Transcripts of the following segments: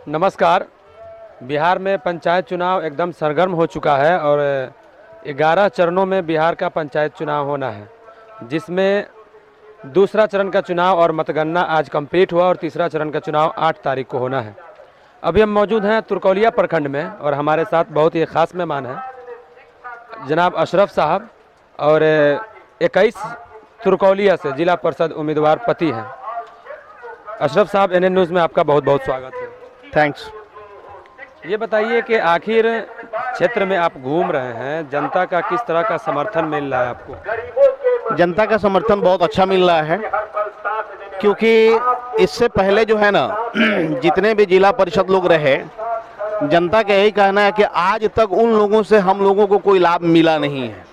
नमस्कार। बिहार में पंचायत चुनाव एकदम सरगर्म हो चुका है और 11 चरणों में बिहार का पंचायत चुनाव होना है, जिसमें दूसरा चरण का चुनाव और मतगणना आज कंप्लीट हुआ और तीसरा चरण का चुनाव 8 तारीख को होना है। अभी हम मौजूद हैं तुरकौलिया प्रखंड में और हमारे साथ बहुत ही ख़ास मेहमान हैं जनाब अशरफ साहब और 21 तुरकौलिया से जिला परिषद उम्मीदवार पति हैं। अशरफ साहब, एनएन न्यूज़ में आपका बहुत बहुत स्वागत है। थैंक्स। ये बताइए कि आखिर क्षेत्र में आप घूम रहे हैं, जनता का किस तरह का समर्थन मिल रहा है आपको? जनता का समर्थन बहुत अच्छा मिल रहा है, क्योंकि इससे पहले जो है ना जितने भी जिला परिषद लोग रहे, जनता का यही कहना है कि आज तक उन लोगों से हम लोगों को कोई लाभ मिला नहीं है।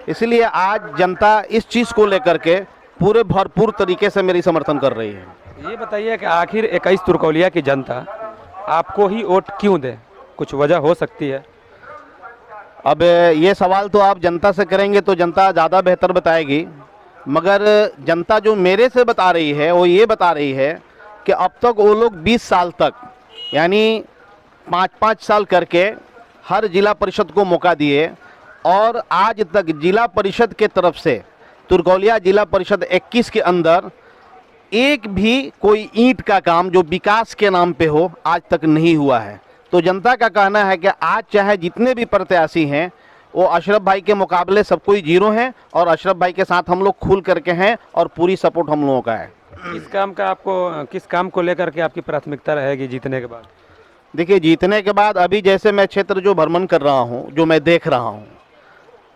इसलिए आज जनता इस चीज़ को लेकर के पूरे भरपूर तरीके से मेरी समर्थन कर रही है। ये बताइए कि आखिर 21 तुरकौलिया की जनता आपको ही वोट क्यों दे? कुछ वजह हो सकती है। अब ये सवाल तो आप जनता से करेंगे तो जनता ज़्यादा बेहतर बताएगी, मगर जनता जो मेरे से बता रही है वो ये बता रही है कि अब तक वो लोग 20 साल तक यानी 5-5 साल करके हर जिला परिषद को मौका दिए और आज तक जिला परिषद के तरफ से तुरकौलिया जिला परिषद 21 के अंदर एक भी कोई ईंट का काम जो विकास के नाम पे हो आज तक नहीं हुआ है। तो जनता का कहना है कि आज चाहे जितने भी प्रत्याशी हैं वो अशरफ भाई के मुकाबले सब कोई जीरो हैं और अशरफ भाई के साथ हम लोग खुल करके हैं और पूरी सपोर्ट हम लोगों का है। किस काम को लेकर के आपकी प्राथमिकता रहेगी जीतने के बाद? देखिए, जीतने के बाद अभी जैसे मैं क्षेत्र जो भ्रमण कर रहा हूँ, जो मैं देख रहा हूँ,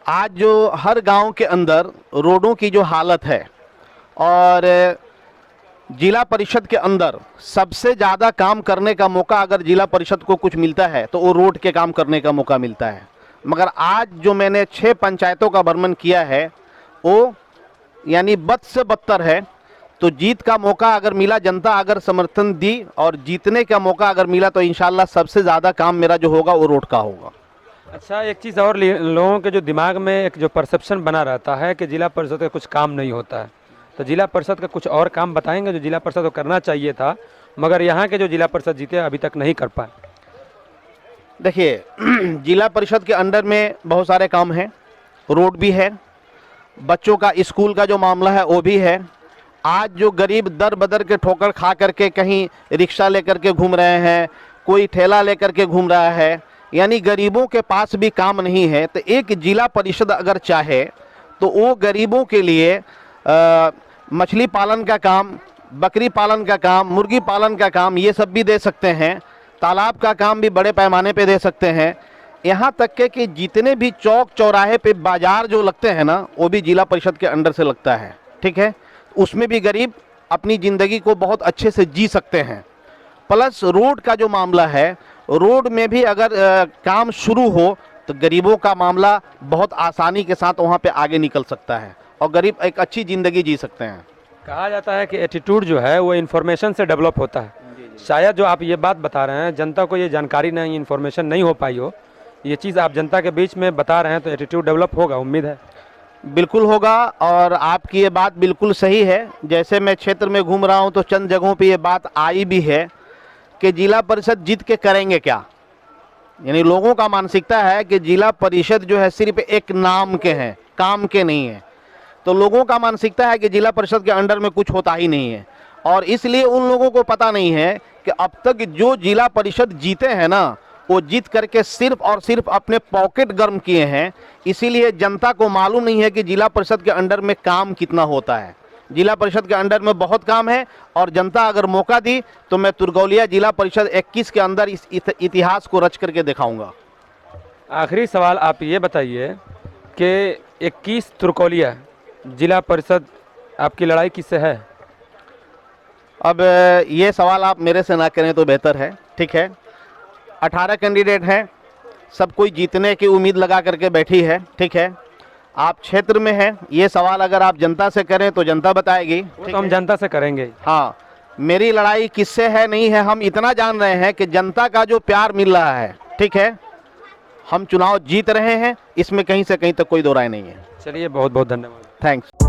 आज जो हर गांव के अंदर रोडों की जो हालत है और जिला परिषद के अंदर सबसे ज़्यादा काम करने का मौका अगर जिला परिषद को कुछ मिलता है तो वो रोड के काम करने का मौका मिलता है। मगर आज जो मैंने 6 पंचायतों का भ्रमण किया है वो यानी बद से बदतर है। तो जीत का मौका अगर मिला, जनता अगर समर्थन दी और जीतने का मौका अगर मिला तो इंशाल्लाह सबसे ज़्यादा काम मेरा जो होगा वो रोड का होगा। अच्छा, एक चीज़ और, लोगों के जो दिमाग में एक जो परसेप्शन बना रहता है कि जिला परिषद का कुछ काम नहीं होता है, तो जिला परिषद का कुछ और काम बताएंगे जो जिला परिषद को करना चाहिए था मगर यहाँ के जो जिला परिषद जीते अभी तक नहीं कर पाए? देखिए, जिला परिषद के अंडर में बहुत सारे काम हैं, रोड भी है, बच्चों का स्कूल का जो मामला है वो भी है। आज जो गरीब दर बदर के ठोकर खा करके कहीं रिक्शा लेकर के घूम रहे हैं, कोई ठेला लेकर के घूम रहा है, यानी गरीबों के पास भी काम नहीं है। तो एक जिला परिषद अगर चाहे तो वो गरीबों के लिए मछली पालन का काम, बकरी पालन का काम, मुर्गी पालन का काम, ये सब भी दे सकते हैं। तालाब का काम भी बड़े पैमाने पे दे सकते हैं। यहाँ तक के कि जितने भी चौक चौराहे पे बाज़ार जो लगते हैं ना, वो भी जिला परिषद के अंडर से लगता है। ठीक है, उसमें भी गरीब अपनी ज़िंदगी को बहुत अच्छे से जी सकते हैं। प्लस रोड का जो मामला है, रोड में भी अगर काम शुरू हो तो गरीबों का मामला बहुत आसानी के साथ वहाँ पे आगे निकल सकता है और गरीब एक अच्छी ज़िंदगी जी सकते हैं। कहा जाता है कि एटीट्यूड जो है वो इन्फॉर्मेशन से डेवलप होता है। शायद जो आप ये बात बता रहे हैं, जनता को ये जानकारी नहीं, इन्फॉर्मेशन नहीं हो पाई हो, ये चीज़ आप जनता के बीच में बता रहे हैं तो एटीट्यूड डेवलप होगा, उम्मीद है। बिल्कुल होगा और आपकी ये बात बिल्कुल सही है। जैसे मैं क्षेत्र में घूम रहा हूँ तो चंद जगहों पे ये बात आई भी है कि जिला परिषद जीत के करेंगे क्या। यानी लोगों का मानसिकता है कि जिला परिषद जो है सिर्फ एक नाम के हैं, काम के नहीं है। तो लोगों का मानसिकता है कि जिला परिषद के अंडर में कुछ होता ही नहीं है और इसलिए उन लोगों को पता नहीं है कि अब तक जो जिला परिषद जीते हैं ना, वो जीत करके सिर्फ और सिर्फ अपने पॉकेट गर्म किए हैं। इसीलिए जनता को मालूम नहीं है कि जिला परिषद के अंडर में काम कितना होता है। जिला परिषद के अंडर में बहुत काम है और जनता अगर मौका दी तो मैं तुरकौलिया जिला परिषद 21 के अंदर इस इतिहास को रच करके दिखाऊंगा। आखिरी सवाल आप ये बताइए कि 21 तुरकौलिया जिला परिषद आपकी लड़ाई किससे है? अब ये सवाल आप मेरे से ना करें तो बेहतर है। ठीक है, 18 कैंडिडेट हैं, सब कोई जीतने की उम्मीद लगा करके बैठी है। ठीक है, आप क्षेत्र में हैं, ये सवाल अगर आप जनता से करें तो जनता बताएगी। तो हम जनता से करेंगे। हाँ, मेरी लड़ाई किससे है नहीं है, हम इतना जान रहे हैं कि जनता का जो प्यार मिल रहा है, ठीक है, हम चुनाव जीत रहे हैं, इसमें कहीं से कहीं तक कोई दो राय नहीं है। चलिए, बहुत बहुत धन्यवाद। थैंक्स।